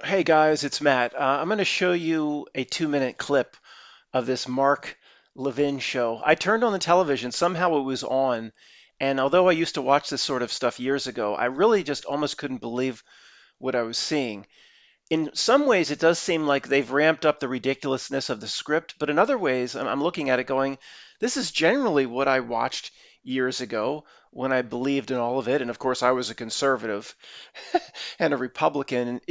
Hey guys, it's Matt. I'm going to show you a 2-minute clip of this Mark Levin show. I turned on the television, somehow it was on, and although I used to watch this sort of stuff years ago, I really just almost couldn't believe what I was seeing. In some ways, it does seem like they've ramped up the ridiculousness of the script, but in other ways, I'm looking at it going, this is generally what I watched years ago when I believed in all of it. And of course, I was a conservative and a Republican. And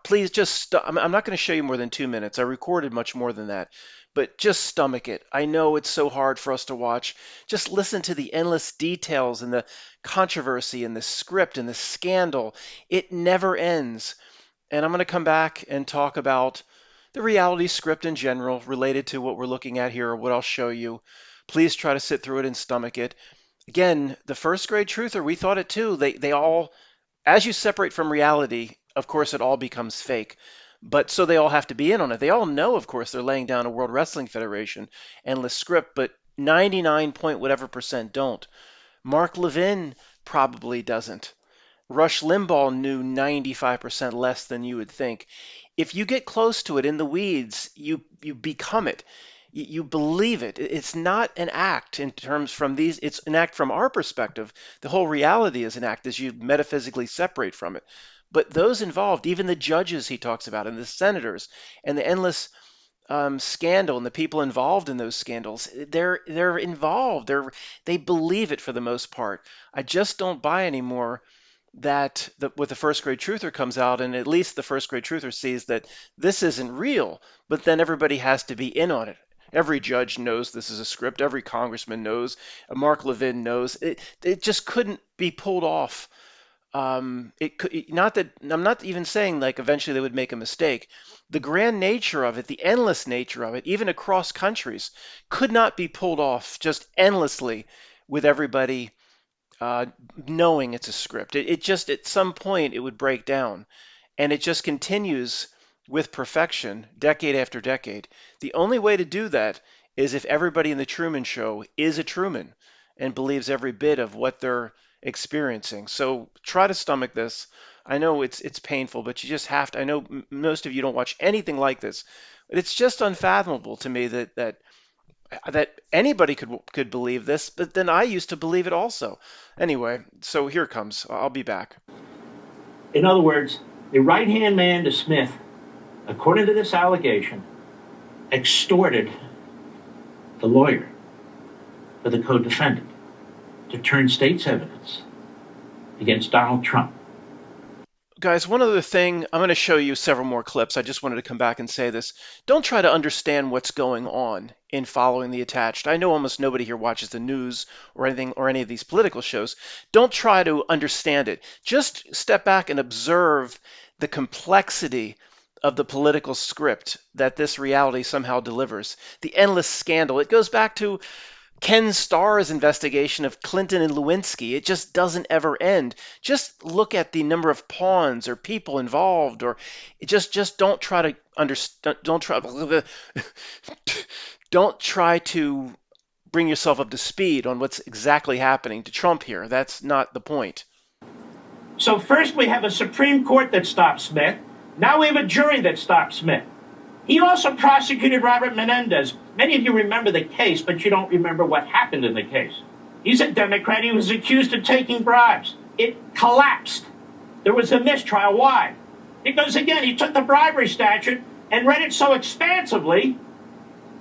please just I'm not going to show you more than 2 minutes. I recorded much more than that, but just stomach it. I know it's so hard for us to watch. Just listen to the endless details and the controversy and the script and the scandal. It never ends. And I'm going to come back and talk about the reality script in general related to what we're looking at here or what I'll show you. Please try to sit through it and stomach it. Again, the first grade truther, we thought it too. They all, as you separate from reality, of course, it all becomes fake. But so they all have to be in on it. They all know, of course, they're laying down a World Wrestling Federation endless script, but 99 point whatever percent don't. Mark Levin probably doesn't. Rush Limbaugh knew 95% less than you would think. If you get close to it in the weeds, you become it. You believe it. It's not an act in terms from these, it's an act from our perspective. The whole reality is an act as you metaphysically separate from it. But those involved, even the judges he talks about, and the senators, and the endless scandal, and the people involved in those scandals, they're involved. They believe it for the most part. I just don't buy anymore that with the first grade truther comes out and at least the first grade truther sees that this isn't real, but then everybody has to be in on it. Every judge knows this is a script. Every congressman knows. Mark Levin knows. It just couldn't be pulled off. It could not that I'm not even saying like eventually they would make a mistake. The grand nature of it, the endless nature of it, even across countries, could not be pulled off just endlessly with everybody uh, knowing it's a script. It just at some point it would break down, and it just continues with perfection, decade after decade. The only way to do that is if everybody in the Truman Show is a Truman and believes every bit of what they're experiencing. So try to stomach this. I know it's painful, but you just have to. I know most of you don't watch anything like this, but it's just unfathomable to me that anybody could believe this, but then I used to believe it also. Anyway, so here it comes. I'll be back. In other words, the right hand man to Smith, according to this allegation, extorted the lawyer for the co defendant to turn state's evidence against Donald Trump. Guys, one other thing, I'm going to show you several more clips. I just wanted to come back and say this. Don't try to understand what's going on in following the attached. I know almost nobody here watches the news or anything or any of these political shows. Don't try to understand it. Just step back and observe the complexity of the political script that this reality somehow delivers. The endless scandal. It goes back to Ken Starr's investigation of Clinton and Lewinsky. It just doesn't ever end. Just look at the number of pawns or people involved, or just don't try to understand. Don't try. Don't try to bring yourself up to speed on what's exactly happening to Trump here. That's not the point. So, first we have a Supreme Court that stopped Smith. Now we have a jury that stopped Smith. He also prosecuted Robert Menendez. Many of you remember the case, but you don't remember what happened in the case. He's a Democrat. He was accused of taking bribes. It collapsed. There was a mistrial. Why? Because, again, he took the bribery statute and read it so expansively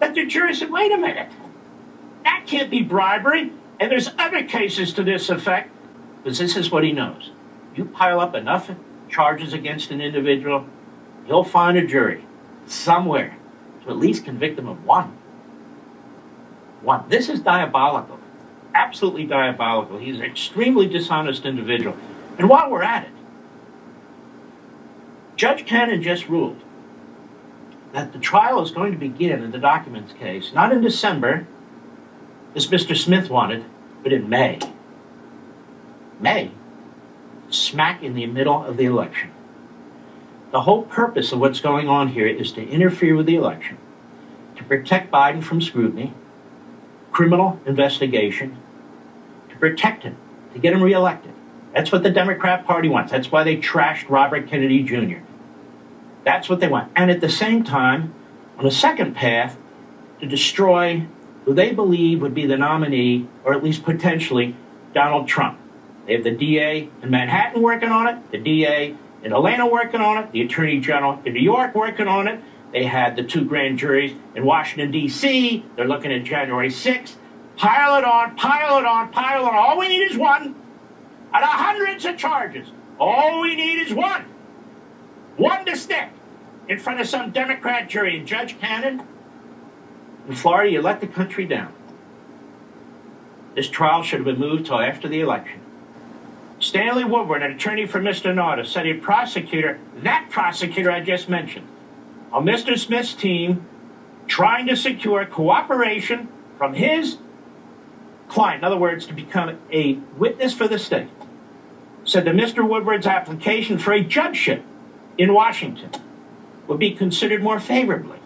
that the jury said, wait a minute, that can't be bribery. And there's other cases to this effect, because this is what he knows. You pile up enough charges against an individual, he'll find a jury somewhere to at least convict him of one. One. This is diabolical. Absolutely diabolical. He's an extremely dishonest individual. And while we're at it, Judge Cannon just ruled that the trial is going to begin in the documents case, not in December, as Mr. Smith wanted, but in May. May. Smack in the middle of the election. The whole purpose of what's going on here is to interfere with the election, to protect Biden from scrutiny, criminal investigation, to protect him, to get him reelected. That's what the Democrat Party wants. That's why they trashed Robert Kennedy Jr. That's what they want. And at the same time, on a second path, to destroy who they believe would be the nominee, or at least potentially, Donald Trump. They have the DA in Manhattan working on it, the DA in Atlanta working on it, the Attorney General in New York working on it. They had the 2 grand juries in Washington, D.C. They're looking at January 6th. Pile it on, pile it on, pile it on. All we need is one. Out of hundreds of charges, all we need is one. One to stick in front of some Democrat jury. And Judge Cannon, in Florida, you let the country down. This trial should have been moved till after the election. Stanley Woodward, an attorney for Mr. Nauta, said a prosecutor, that prosecutor I just mentioned, on Mr. Smith's team, trying to secure cooperation from his client, in other words, to become a witness for the state, said that Mr. Woodward's application for a judgeship in Washington would be considered more favorably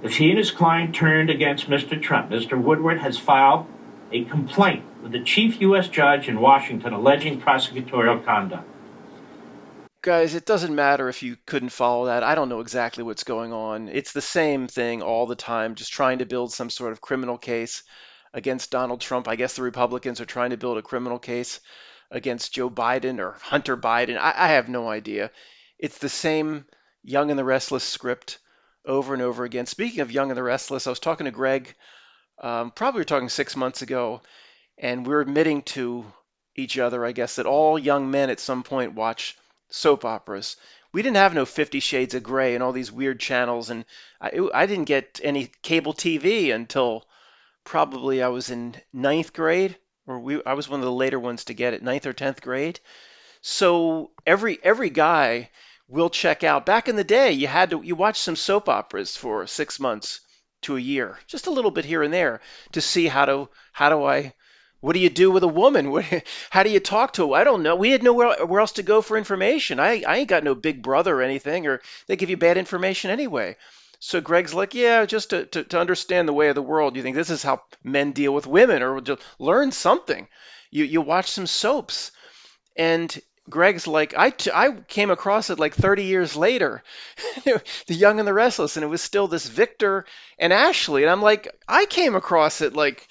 if he and his client turned against Mr. Trump. Mr. Woodward has filed a complaint with the chief U.S. judge in Washington alleging prosecutorial conduct. Guys, it doesn't matter if you couldn't follow that. I don't know exactly what's going on. It's the same thing all the time, just trying to build some sort of criminal case against Donald Trump. I guess the Republicans are trying to build a criminal case against Joe Biden or Hunter Biden. I have no idea. It's the same Young and the Restless script over and over again. Speaking of Young and the Restless, I was talking to Greg, probably we were talking 6 months ago, and we were admitting to each other, I guess, that all young men at some point watch soap operas. We didn't have no 50 Shades of Grey and all these weird channels, and I didn't get any cable TV until probably I was in ninth grade, or I was one of the later ones to get it, ninth or 10th grade. So every guy will check out. Back in the day, you watch some soap operas for 6 months to a year, just a little bit here and there, to see what do you do with a woman? How do you talk to her? I don't know. We had nowhere else to go for information. I ain't got no big brother or anything, or they give you bad information anyway. So Greg's like, yeah, just to understand the way of the world, you think this is how men deal with women, or to learn something. You watch some soaps. And Greg's like, I came across it like 30 years later, The Young and the Restless, and it was still this Victor and Ashley. And I'm like, I came across it like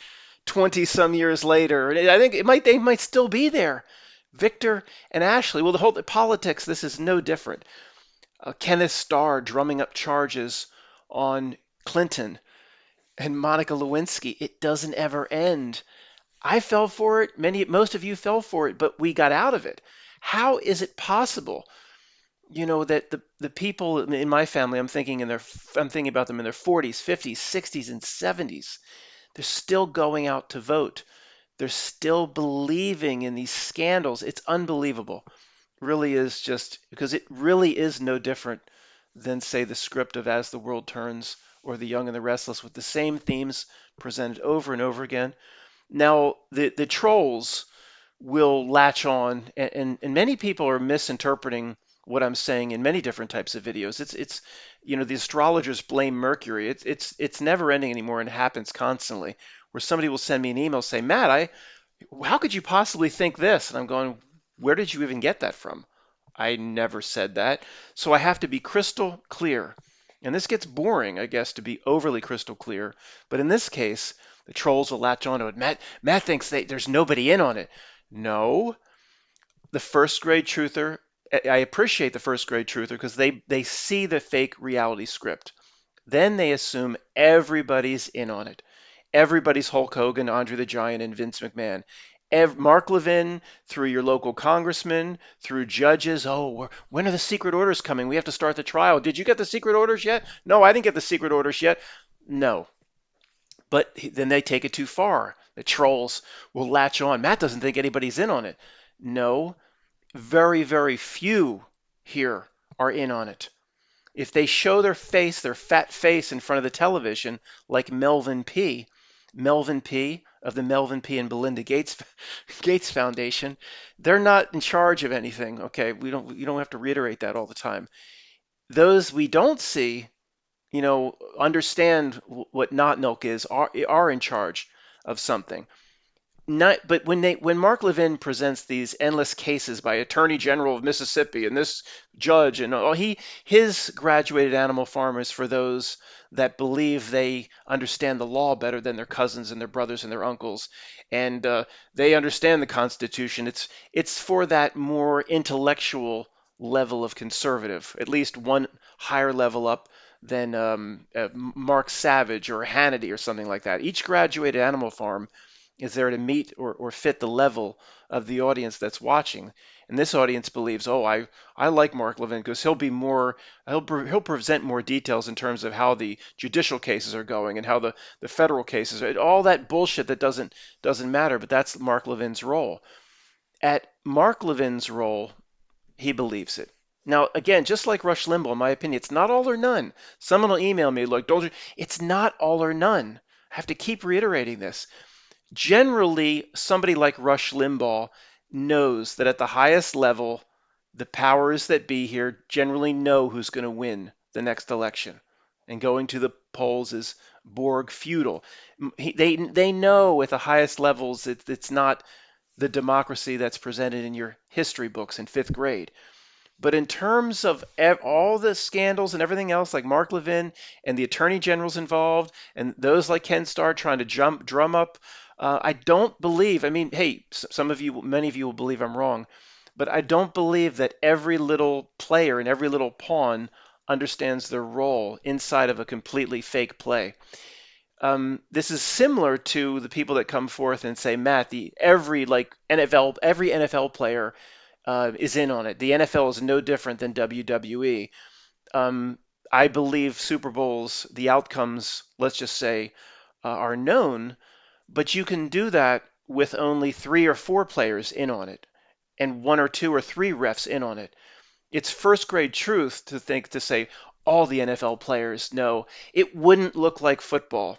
20 some years later. And I think they might still be there. Victor and Ashley. Well, the whole politics, this is no different. Kenneth Starr drumming up charges on Clinton and Monica Lewinsky. It doesn't ever end. I fell for it. Most of you fell for it, but we got out of it. How is it possible, that the people in my family, I'm thinking about them in their 40s, 50s, 60s, and 70s. They're still going out to vote. They're still believing in these scandals. It's unbelievable. It really is, just because it really is no different than, say, the script of As the World Turns or The Young and the Restless, with the same themes presented over and over again. Now, the trolls will latch on, and many people are misinterpreting what I'm saying in many different types of videos. It's the astrologers blame Mercury. It's never ending anymore, and it happens constantly. Where somebody will send me an email, say, Matt, how could you possibly think this? And I'm going, where did you even get that from? I never said that. So I have to be crystal clear. And this gets boring, I guess, to be overly crystal clear. But in this case, the trolls will latch onto it. Matt thinks there's nobody in on it. No. The first grade truther, I appreciate the first grade truther because they see the fake reality script. Then they assume everybody's in on it. Everybody's Hulk Hogan, Andre the Giant, and Vince McMahon. Mark Levin, through your local congressman, through judges. Oh, when are the secret orders coming? We have to start the trial. Did you get the secret orders yet? No, I didn't get the secret orders yet. No. But then they take it too far. The trolls will latch on. Matt doesn't think anybody's in on it. No, very, very few here are in on it. If they show their fat face in front of the television, like Melvin P. Of the Melvin P. and Belinda Gates Foundation, they're not in charge of anything. Okay, you don't have to reiterate that all the time. Those we don't see, understand what not milk is, are in charge of something. Not, but when Mark Levin presents these endless cases by Attorney General of Mississippi and this judge and all, his graduated animal farm is for those that believe they understand the law better than their cousins and their brothers and their uncles, and they understand the Constitution. It's for that more intellectual level of conservative, at least one higher level up than Mark Savage or Hannity or something like that. Each graduated animal farm is there to meet or fit the level of the audience that's watching. And this audience believes, oh, I like Mark Levin because he'll present more details in terms of how the judicial cases are going and how the federal cases are, all that bullshit that doesn't matter, but that's Mark Levin's role. At Mark Levin's role, he believes it. Now, again, just like Rush Limbaugh, in my opinion, it's not all or none. Someone will email me like, "Don't you?" It's not all or none. I have to keep reiterating this. Generally, somebody like Rush Limbaugh knows that at the highest level, the powers that be here generally know who's going to win the next election. And going to the polls is Borg feudal. They know at the highest levels it's not the democracy that's presented in your history books in fifth grade. But in terms of all the scandals and everything else, like Mark Levin and the attorney generals involved, and those like Ken Starr trying to drum up, I don't believe. I mean, hey, some of you, many of you will believe I'm wrong, but I don't believe that every little player and every little pawn understands their role inside of a completely fake play. This is similar to the people that come forth and say, Matt, every NFL player is in on it. The NFL is no different than WWE. I believe Super Bowls, the outcomes, let's just say, are known, but you can do that with only three or four players in on it, and one or two or three refs in on it. It's first grade truth to say all the NFL players know. It wouldn't look like football.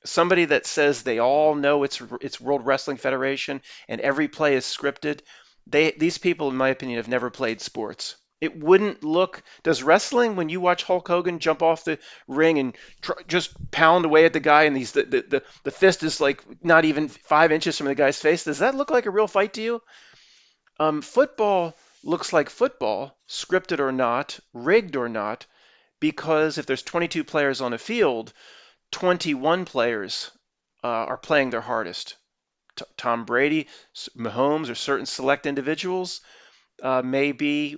Somebody that says they all know it's World Wrestling Federation and every play is scripted, these people, in my opinion, have never played sports. It wouldn't look. Does wrestling, when you watch Hulk Hogan jump off the ring and just pound away at the guy, and the fist is like not even 5 inches from the guy's face, does that look like a real fight to you? Football looks like football, scripted or not, rigged or not, because if there's 22 players on a field, 21 players are playing their hardest. Tom Brady, Mahomes, or certain select individuals may be,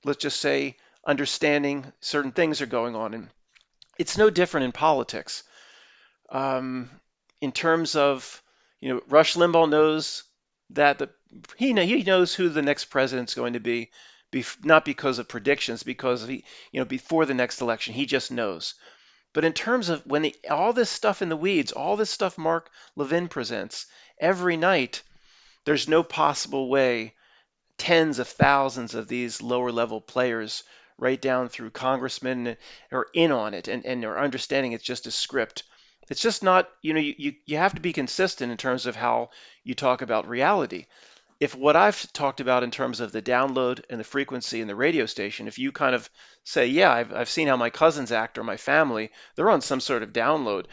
let's just say, understanding certain things are going on. And it's no different in politics. Um, in terms of, Rush Limbaugh knows that he knows who the next president's going to be, not because of predictions, because before the next election, he just knows. But in terms of when all this stuff in the weeds, all this stuff Mark Levin presents every night, there's no possible way tens of thousands of these lower level players, right down through congressmen, are in on it and are understanding it's just a script. It's just not, you have to be consistent in terms of how you talk about reality. If what I've talked about in terms of the download and the frequency and the radio station, if you kind of say, yeah, I've seen how my cousins act or my family, they're on some sort of download.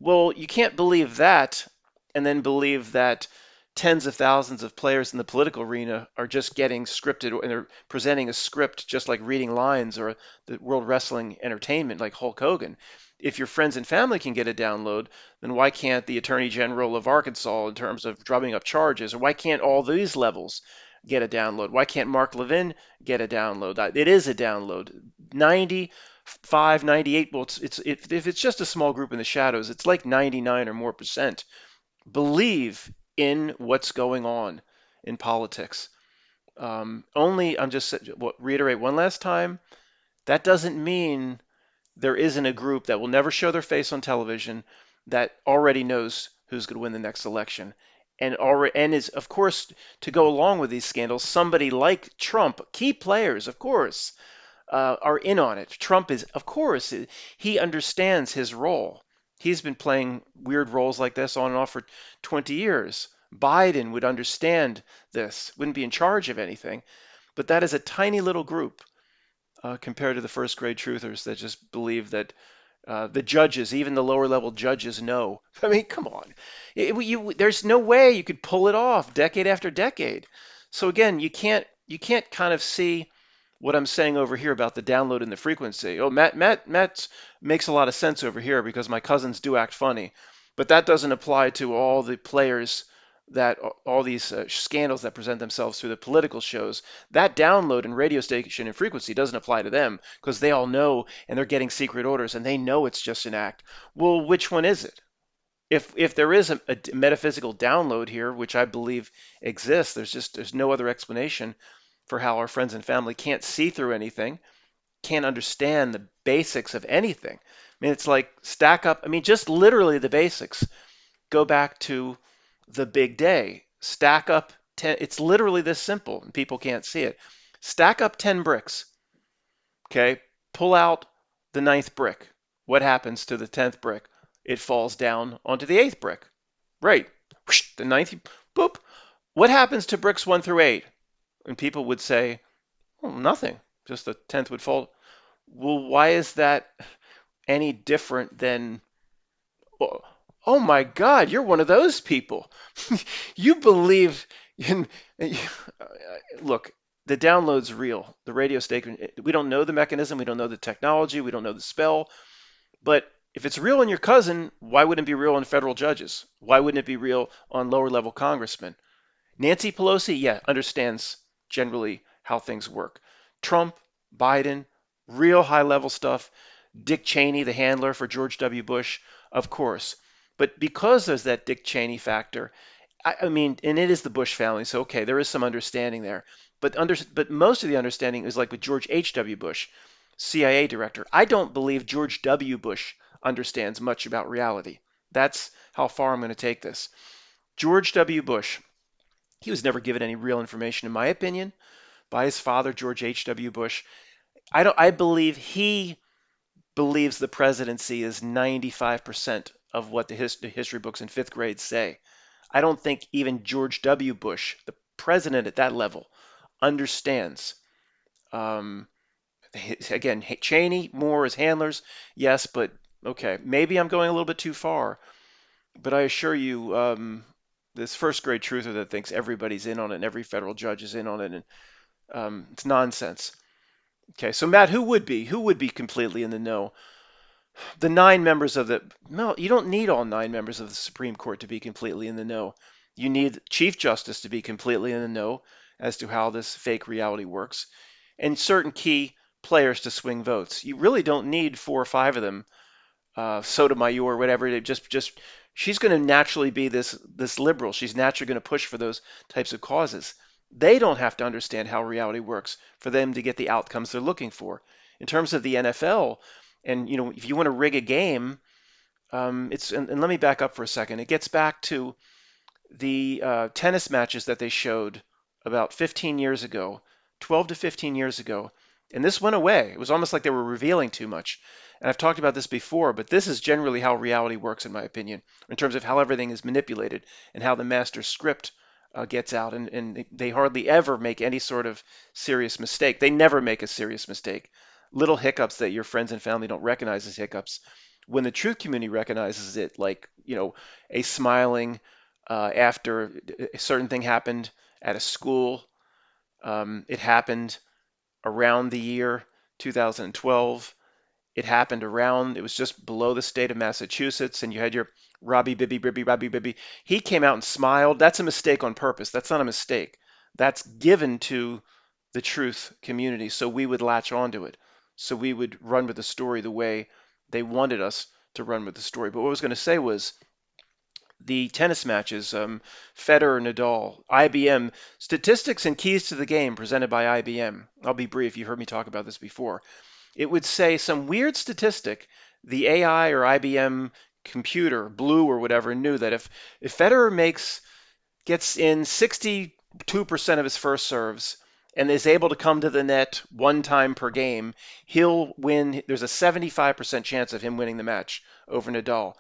Well, you can't believe that and then believe that tens of thousands of players in the political arena are just getting scripted and they're presenting a script just like reading lines or the World Wrestling Entertainment like Hulk Hogan. If your friends and family can get a download, then why can't the Attorney General of Arkansas in terms of drumming up charges? Or why can't all these levels get a download? Why can't Mark Levin get a download? It is a download. 95, 98, well, if it's just a small group in the shadows, it's like 99 or more percent believe in what's going on in politics. I'm just reiterate one last time. That doesn't mean there isn't a group that will never show their face on television that already knows who's going to win the next election. And is, of course, to go along with these scandals, somebody like Trump, key players, of course, are in on it. Trump is, of course, he understands his role. He's been playing weird roles like this on and off for 20 years. Biden would understand this, wouldn't be in charge of anything. But that is a tiny little group compared to the first grade truthers that just believe that The judges, even the lower level judges, know. I mean, come on. There's no way you could pull it off decade after decade. So again, you can't kind of see what I'm saying over here about the download and the frequency. Oh, Matt makes a lot of sense over here because my cousins do act funny, but that doesn't apply to all the players that all these scandals that present themselves through the political shows. That download and radio station and frequency doesn't apply to them because they all know and they're getting secret orders and they know it's just an act. Well, which one is it? If there is a metaphysical download here, which I believe exists, there's no other explanation for how our friends and family can't see through anything, can't understand the basics of anything. I mean, it's like stack up. I mean, just literally the basics. Go back to the big day. Stack up 10. It's literally this simple, and people can't see it. Stack up 10 bricks. Okay, pull out the ninth brick. What happens to the 10th brick? It falls down onto the eighth brick. Right. The ninth, boop. What happens to bricks 1 through 8? And people would say, well, nothing. Just the 10th would fall. Well, why is that any different than, oh my God, you're one of those people. You believe in, look, the download's real. The radio station, we don't know the mechanism, we don't know the technology, we don't know the spell, but if it's real in your cousin, why wouldn't it be real on federal judges? Why wouldn't it be real on lower level congressmen? Nancy Pelosi, yeah, understands generally how things work. Trump, Biden, real high level stuff. Dick Cheney, the handler for George W. Bush, of course. But because there's that Dick Cheney factor, I mean, and it is the Bush family, so okay, there is some understanding there. But most of the understanding is like with George H.W. Bush, CIA director. I don't believe George W. Bush understands much about reality. That's how far I'm going to take this. George W. Bush, he was never given any real information, in my opinion, by his father, George H.W. Bush. I believe he believes the presidency is 95% of what the history books in fifth grade say. I don't think even George W. Bush, the president at that level, understands. Um, Again, Cheney, Moore as handlers, yes, but okay, maybe I'm going a little bit too far. But I assure you, this first grade truther that thinks everybody's in on it and every federal judge is in on it, and it's nonsense. Okay, so Matt, who would be completely in the know? The nine members of the no, you don't need all nine members of the Supreme Court to be completely in the know. You need Chief Justice to be completely in the know as to how this fake reality works, and certain key players to swing votes. You really don't need 4 or 5 of them. Sotomayor, whatever. Just she's going to naturally be this liberal. She's naturally going to push for those types of causes. They don't have to understand how reality works for them to get the outcomes they're looking for. In terms of the NFL, and if you want to rig a game, and let me back up for a second. It gets back to the tennis matches that they showed about 15 years ago, 12 to 15 years ago, and this went away. It was almost like they were revealing too much. And I've talked about this before, but this is generally how reality works, in my opinion, in terms of how everything is manipulated and how the master script gets out. And they hardly ever make any sort of serious mistake. They never make a serious mistake. Little hiccups that your friends and family don't recognize as hiccups. When the truth community recognizes it, like, a smiling after a certain thing happened at a school, it happened around the year 2012. It was just below the state of Massachusetts, and you had your Robbie Bibby. He came out and smiled. That's a mistake on purpose. That's not a mistake. That's given to the truth community, so we would latch onto it. So we would run with the story the way they wanted us to run with the story. But what I was going to say was the tennis matches, Federer, Nadal, IBM, statistics and keys to the game presented by IBM. I'll be brief. You've heard me talk about this before. It would say some weird statistic. The AI or IBM computer, Blue or whatever, knew that if Federer gets in 62% of his first serves and is able to come to the net 1 time per game, he'll win. There's a 75% chance of him winning the match over Nadal.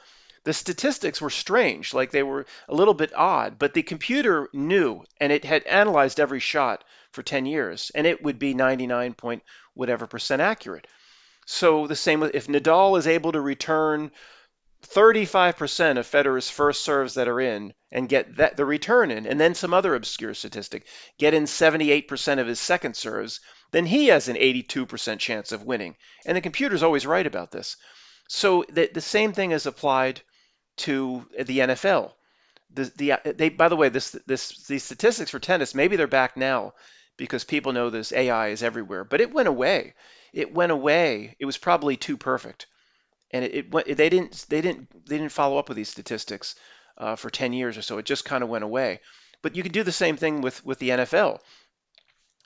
The statistics were strange, like they were a little bit odd, but the computer knew, and it had analyzed every shot for 10 years, and it would be 99 point whatever percent accurate. So the same with if Nadal is able to return 35% of Federer's first serves that are in and get that the return in, and then some other obscure statistic, get in 78% of his second serves, then he has an 82% chance of winning. And the computer's always right about this. So the same thing is applied to the NFL. By the way, these statistics for tennis, maybe they're back now because people know this AI is everywhere, but it went away. It went away. It was probably too perfect, and they didn't follow up with these statistics for 10 years or so. It just kind of went away. But you could do the same thing with the NFL.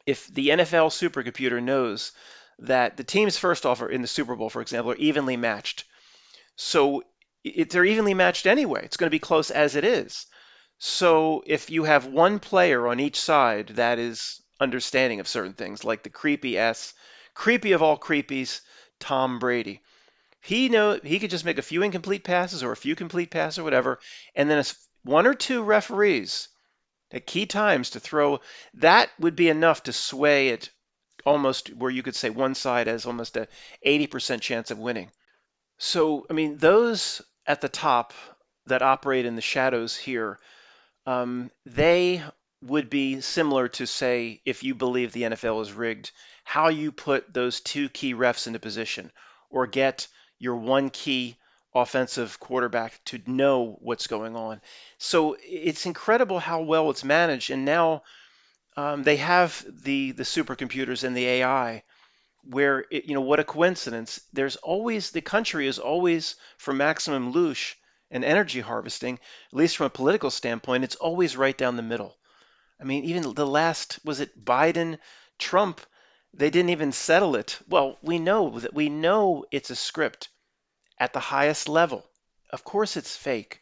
If the NFL supercomputer knows that the teams first off are in the Super Bowl, for example, are evenly matched, so if they're evenly matched anyway, it's going to be close as it is. So if you have one player on each side that is understanding of certain things, like the creepy of all creepies, Tom Brady, he could just make a few incomplete passes or a few complete passes or whatever, and then one or two referees at key times to throw. That would be enough to sway it almost where you could say one side has almost a 80% chance of winning. So, I mean, those at the top that operate in the shadows here, they would be similar to, say, if you believe the NFL is rigged, how you put those two key refs into position or get your one key offensive quarterback to know what's going on. So it's incredible how well it's managed. And now they have the supercomputers and the AI where what a coincidence. There's always the country is always for maximum loosh and energy harvesting, at least from a political standpoint, it's always right down the middle. I mean, even the last was it Biden, Trump, they didn't even settle it. Well, we know it's a script at the highest level. Of course it's fake.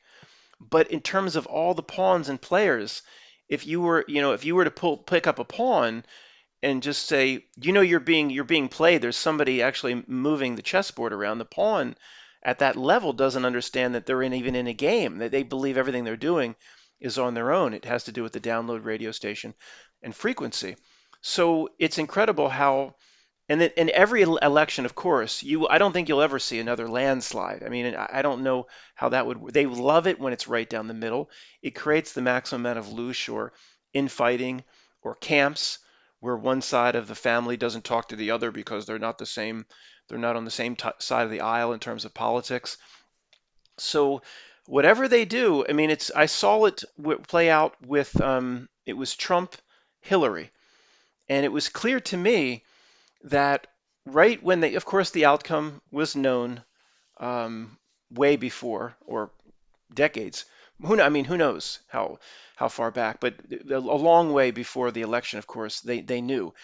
But in terms of all the pawns and players, if you were to pick up a pawn and just say, you're being played. There's somebody actually moving the chessboard around. The pawn at that level doesn't understand that they're even in a game. That they believe everything they're doing is on their own. It has to do with the download radio station and frequency. So it's incredible how, and in every election, of course, I don't think you'll ever see another landslide. I mean, I don't know how that would. They love it when it's right down the middle. It creates the maximum amount of loosh or infighting or camps where one side of the family doesn't talk to the other because they're not the same. They're not on the same side of the aisle in terms of politics. So whatever they do, I mean, I saw it play out with it was Trump, Hillary, and it was clear to me that right when of course, the outcome was known way before or decades. I mean, who knows how far back, but a long way before the election, of course, they knew.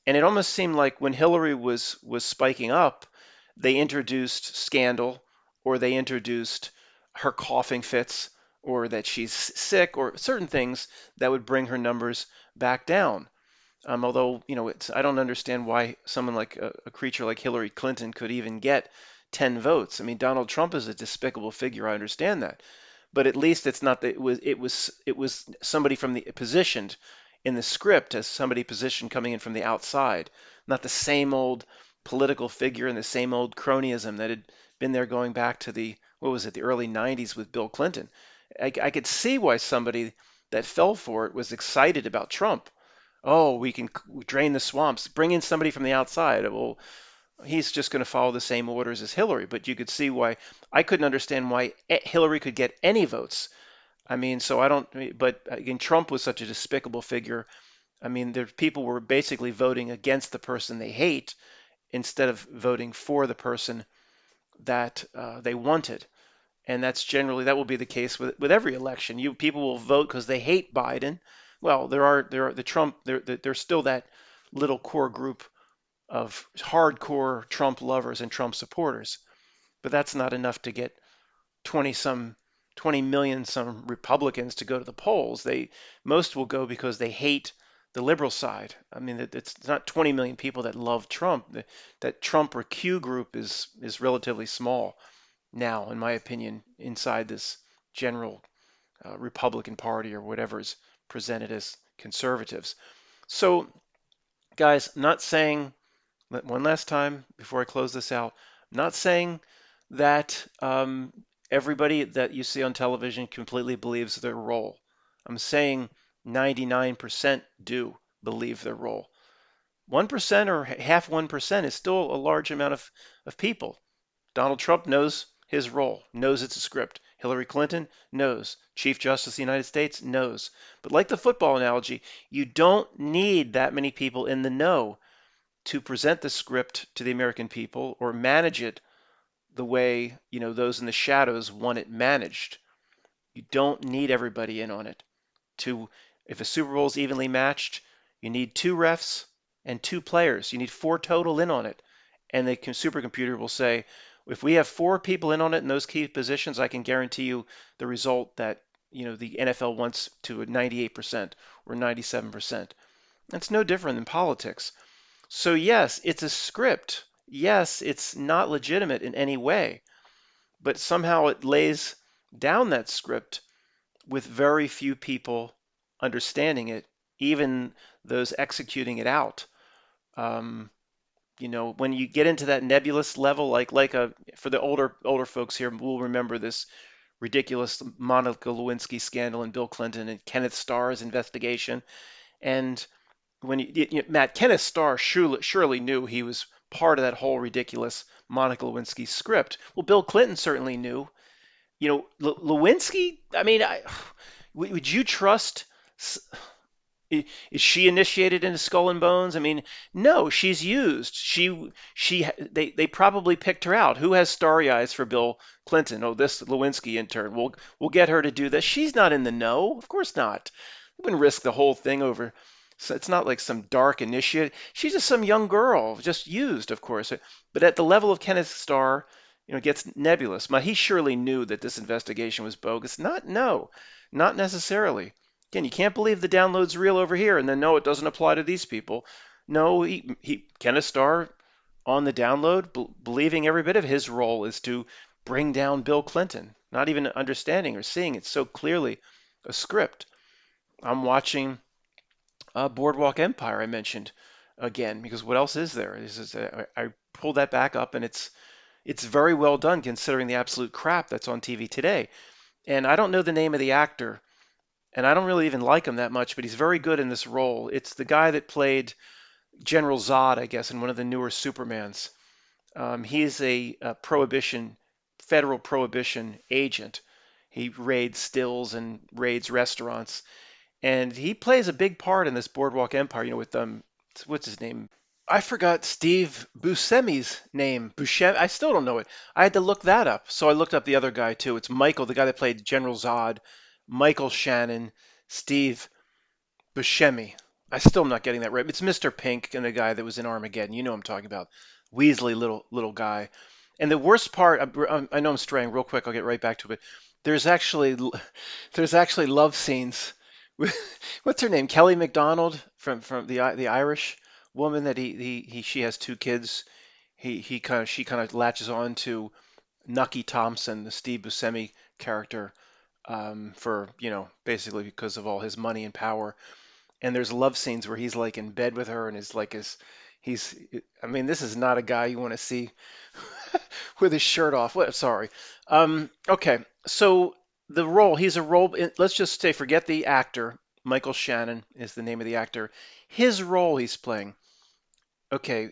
And it almost seemed like when Hillary was spiking up, they introduced scandal or they introduced her coughing fits or that she's sick or certain things that would bring her numbers back down. Although, I don't understand why someone like a creature like Hillary Clinton could even get 10 votes. I mean, Donald Trump is a despicable figure. I understand that, but at least it's not that it was somebody from the positioned in the script as somebody positioned coming in from the outside, not the same old political figure and the same old cronyism that had been there going back to the what was it, the early 90s with Bill Clinton. I could see why somebody that fell for it was excited about Trump. Oh, we can drain the swamps, bring in somebody from the outside. Well, he's just going to follow the same orders as Hillary. But you could see why I couldn't understand why Hillary could get any votes. I mean, so I don't, but again, Trump was such a despicable figure. I mean, people were basically voting against the person they hate instead of voting for the person that they wanted. And that will be the case with every election. People will vote because they hate Biden. Well, there are the Trump there's still that little core group of hardcore Trump lovers and Trump supporters, but that's not enough to get 20 million some Republicans to go to the polls. Most will go because they hate the liberal side. I mean, it's not 20 million people that love Trump. That Trump or Q group is relatively small now, in my opinion, inside this general Republican Party or whatever is presented as conservatives. So, guys, not saying One last time before I close this out. I'm not saying that everybody that you see on television completely believes their role. I'm saying 99% do believe their role. 1% or half 1% is still a large amount of people. Donald Trump knows his role, knows it's a script. Hillary Clinton knows. Chief Justice of the United States knows. But like the football analogy, you don't need that many people in the know to present the script to the American people or manage it the way, those in the shadows want it managed. You don't need everybody in on it. To If a Super Bowl is evenly matched, you need two refs and two players. You need four total in on it. And the supercomputer will say, if we have four people in on it in those key positions, I can guarantee you the result that the NFL wants to a 98% or 97%. That's no different than politics. So yes, it's a script. Yes, it's not legitimate in any way, but somehow it lays down that script with very few people understanding it, even those executing it out. Um, when you get into that nebulous level, for the older folks here, will remember this ridiculous Monica Lewinsky scandal and Bill Clinton and Kenneth Starr's investigation. And when Matt Kenneth Starr surely knew he was part of that whole ridiculous Monica Lewinsky script. Well, Bill Clinton certainly knew. Lewinsky. I mean, would you trust? Is she initiated into Skull and Bones? I mean, no, she's used. They probably picked her out. Who has starry eyes for Bill Clinton? Oh, this Lewinsky intern. We'll get her to do this. She's not in the know. Of course not. They wouldn't risk the whole thing over. So it's not like some dark initiate. She's just some young girl, just used, of course. But at the level of Kenneth Starr, it gets nebulous. But he surely knew that this investigation was bogus. No, not necessarily. Again, you can't believe the download's real over here, and then no, it doesn't apply to these people. No, Kenneth Starr on the download, believing every bit of his role is to bring down Bill Clinton, not even understanding or seeing it so clearly a script. I'm watching Boardwalk Empire. I mentioned again because what else is there? I pulled that back up, and it's very well done considering the absolute crap that's on TV today. And I don't know the name of the actor, and I don't really even like him that much, but he's very good in this role. It's the guy that played General Zod, I guess, in one of the newer Supermans. He's a federal prohibition agent. He raids stills and raids restaurants, and he plays a big part in this Boardwalk Empire. With what's his name? I forgot Steve Buscemi's name. Buscemi. I still don't know it. I had to look that up. So I looked up the other guy too. It's Michael, the guy that played General Zod, Michael Shannon, Steve Buscemi. I still am not getting that right. It's Mr. Pink and the guy that was in Armageddon. You know what I'm talking about. Weasley, little guy. And the worst part, I know I'm straying real quick. I'll get right back to it. There's actually there's actually love scenes. What's her name? Kelly MacDonald from the Irish woman that she has two kids. She kind of latches on to Nucky Thompson, the Steve Buscemi character, for basically because of all his money and power. And there's love scenes where he's like in bed with her and is like he's I mean, this is not a guy you want to see with his shirt off. Sorry. Okay, so the role, he's a role. Let's just say, forget the actor. Michael Shannon is the name of the actor. His role he's playing. Okay,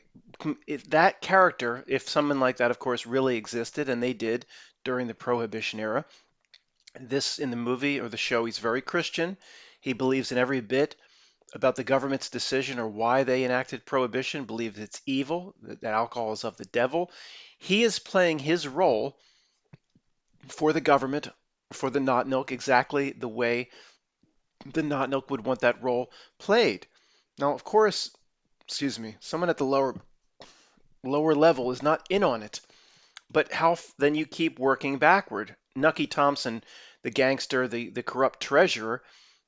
if that character, if someone like that, of course, really existed, and they did during the Prohibition era, this in the movie or the show, he's very Christian. He believes in every bit about the government's decision or why they enacted prohibition, believes it's evil, that alcohol is of the devil. He is playing his role for the government, for the Not Milk, exactly the way the Not Milk would want that role played. Now, of course, excuse me, someone at the lower level is not in on it. But how then you keep working backward? Nucky Thompson, the gangster, the corrupt treasurer,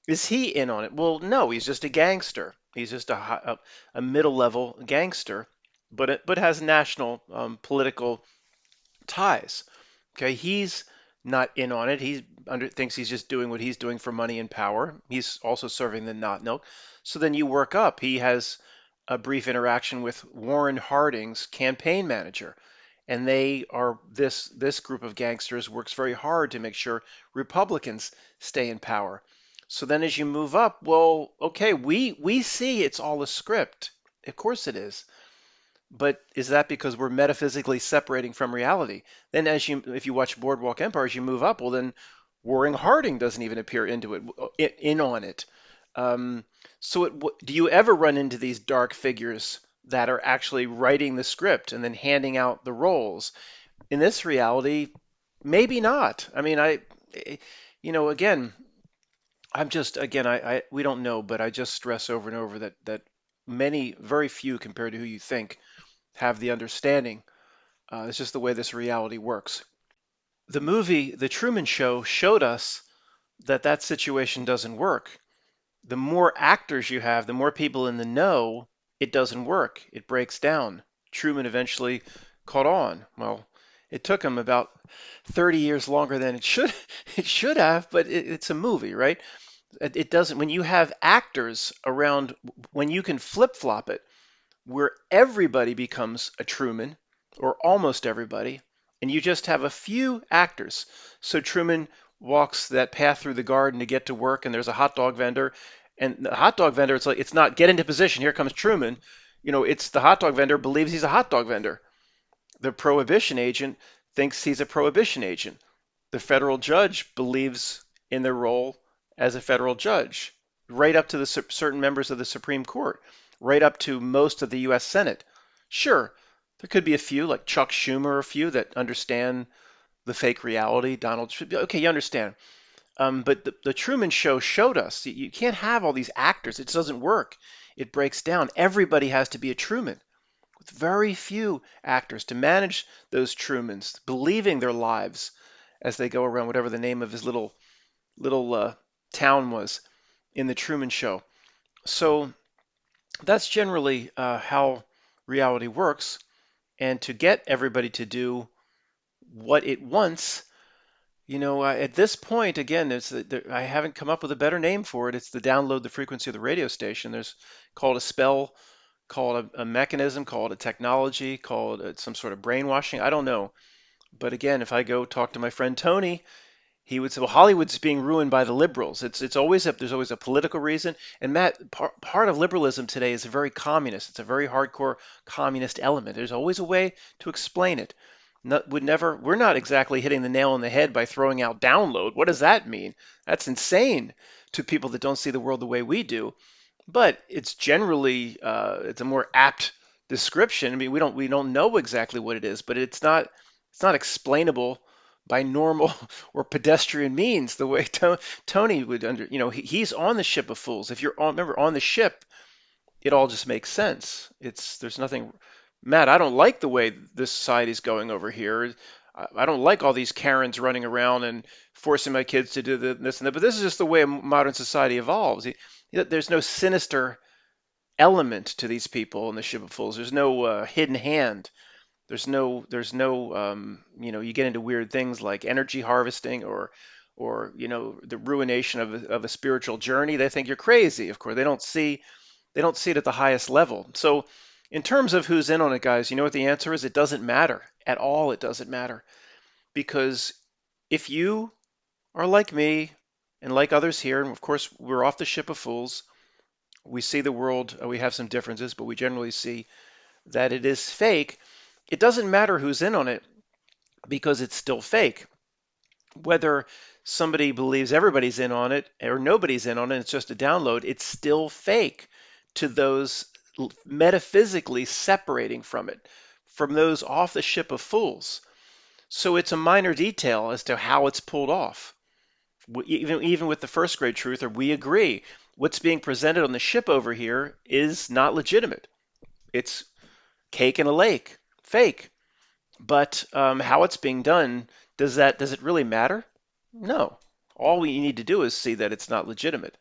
is he in on it? Well, no, he's just a gangster. He's just a middle level gangster, but has national political ties. Okay, he's not in on it. Thinks he's just doing what he's doing for money and power. He's also serving the not milk. So then you work up. He has a brief interaction with Warren Harding's campaign manager, and they are this group of gangsters works very hard to make sure Republicans stay in power. So then as you move up, well, okay, we see it's all a script. Of course it is. But is that because we're metaphysically separating from reality? Then if you watch Boardwalk Empire, as you move up, well then Warren Harding doesn't even appear into in on it. Um, do you ever run into these dark figures that are actually writing the script and then handing out the roles? In this reality, maybe not. I mean, eh, again, we don't know, but I just stress over and over that many, very few compared to who you think, have the understanding. It's just the way this reality works. The movie, The Truman Show, showed us that that situation doesn't work. The more actors you have, the more people in the know, it doesn't work. It breaks down. Truman eventually caught on. Well, it took him about 30 years longer than it should have, but it's a movie, right? It doesn't when you have actors around when you can flip-flop it where everybody becomes a Truman or almost everybody and you just have a few actors. So Truman walks that path through the garden to get to work and there's a hot dog vendor and the hot dog vendor it's not get into position here comes Truman. It's the hot dog vendor believes he's a hot dog vendor. The prohibition agent thinks he's a prohibition agent. The federal judge believes in their role as a federal judge, right up to the certain members of the Supreme Court, right up to most of the U.S. Senate. Sure, there could be a few, like Chuck Schumer, a few that understand the fake reality. Donald should be okay. You understand. But the Truman Show showed us you can't have all these actors. It doesn't work. It breaks down. Everybody has to be a Truman with very few actors to manage those Trumans, believing their lives as they go around whatever the name of his little town was in the Truman Show. So that's generally how reality works. And to get everybody to do what it wants, at this point, again, I haven't come up with a better name for it. It's the download the frequency of the radio station. There's called a spell, called a mechanism, called a technology, called some sort of brainwashing. I don't know. But again, if I go talk to my friend Tony, he would say, "Well, Hollywood's being ruined by the liberals. It's always there's always a political reason." And Matt, part of liberalism today is very communist. It's a very hardcore communist element. There's always a way to explain it. We're not exactly hitting the nail on the head by throwing out download. What does that mean? That's insane to people that don't see the world the way we do. But it's generally it's a more apt description. I mean, we don't know exactly what it is, but it's not explainable by normal or pedestrian means the way Tony would he's on the ship of fools. If remember on the ship, it all just makes sense. There's nothing, Matt, I don't like the way this society's going over here. I don't like all these Karens running around and forcing my kids to do this and that. But this is just the way modern society evolves. There's no sinister element to these people in the ship of fools. There's no hidden hand. There's no, you get into weird things like energy harvesting or the ruination of a spiritual journey. They think you're crazy. Of course, they don't see it at the highest level. So in terms of who's in on it, guys, you know what the answer is? It doesn't matter at all. It doesn't matter because if you are like me and like others here, and of course we're off the ship of fools, we see the world, we have some differences, but we generally see that it is fake. It doesn't matter who's in on it because it's still fake. Whether somebody believes everybody's in on it or nobody's in on it, it's just a download, it's still fake to those metaphysically separating from it, from those off the ship of fools. So it's a minor detail as to how it's pulled off. Even with the first grade truther, we agree what's being presented on the ship over here is not legitimate. It's cake in a lake, fake. But how it's being done, does it really matter? No. All we need to do is see that it's not legitimate.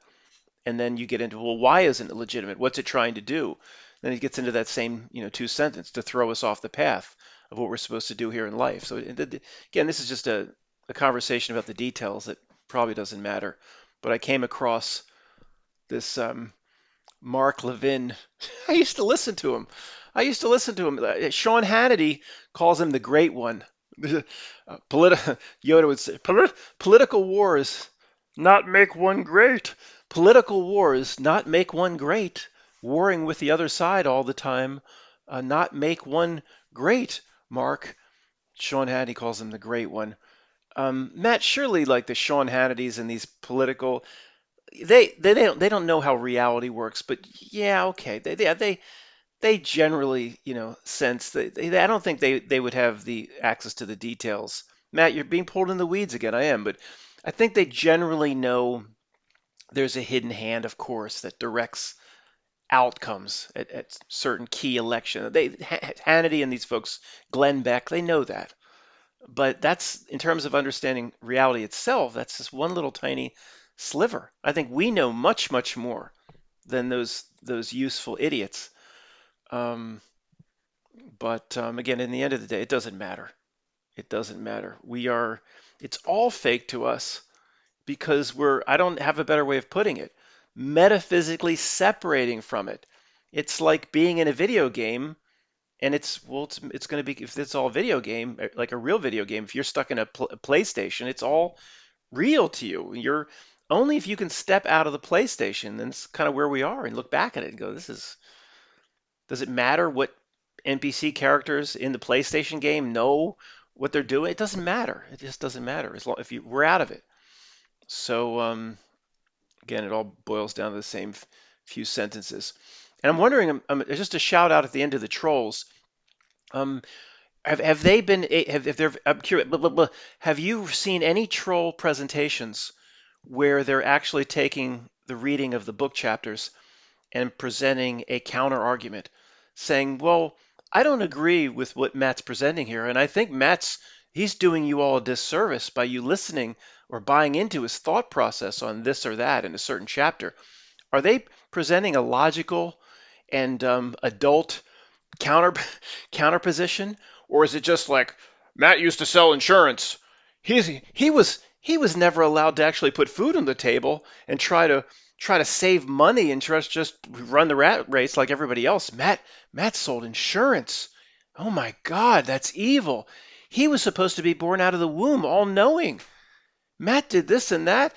And then you get into, well, why isn't it legitimate? What's it trying to do? Then it gets into that same, two sentence to throw us off the path of what we're supposed to do here in life. So again, this is just a conversation about the details that probably doesn't matter. But I came across this Mark Levin. I used to listen to him. I used to listen to him. Sean Hannity calls him the Great One. Yoda would say, political wars not make one great. Political wars not make one great. Warring with the other side all the time, not make one great. Mark. Sean Hannity calls him the Great One. Matt, surely like the Sean Hannitys and these political, they don't know how reality works, but yeah, okay, they generally, sense that I don't think they would have the access to the details. Matt, you're being pulled in the weeds again. I am, but I think they generally know there's a hidden hand, of course, that directs outcomes at certain key election. Hannity and these folks, Glenn Beck, they know that. But that's in terms of understanding reality itself, that's just one little tiny sliver. I think we know much, much more than those useful idiots. Um, but again, in the end of the day, it doesn't matter. It doesn't matter. It's all fake to us because I don't have a better way of putting it, metaphysically separating from it. It's like being in a video game and it's going to be, if it's all video game, like a real video game, if you're stuck in a PlayStation, it's all real to you. You're only if you can step out of the PlayStation, then it's kind of where we are and look back at it and go, does it matter what NPC characters in the PlayStation game know what they're doing? It doesn't matter. It just doesn't matter as long if we're out of it. So again, it all boils down to the same few sentences. And I'm wondering, just a shout out at the end of the trolls. Um, have they been have there? I'm curious. Blah, blah, blah, have you seen any troll presentations where they're actually taking the reading of the book chapters and presenting a counter argument, saying, "Well, I don't agree with what Matt's presenting here, and I think he's doing you all a disservice by you listening or buying into his thought process on this or that in a certain chapter." Are they presenting a logical and adult counter counterposition, or is it just like Matt used to sell insurance? He was never allowed to actually put food on the table and try to save money and just run the rat race like everybody else. Matt sold insurance. Oh my God, that's evil. He was supposed to be born out of the womb, all knowing. Matt did this and that.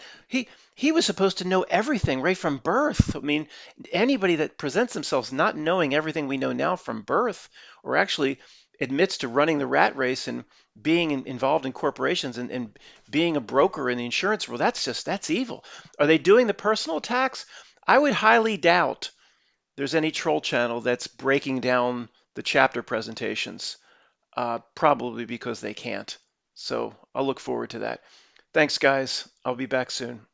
He was supposed to know everything right from birth. I mean, anybody that presents themselves not knowing everything we know now from birth, or actually admits to running the rat race and being involved in corporations and being a broker in the insurance world, that's evil. Are they doing the personal attacks? I would highly doubt there's any troll channel that's breaking down the chapter presentations, probably because they can't. So I'll look forward to that. Thanks, guys. I'll be back soon.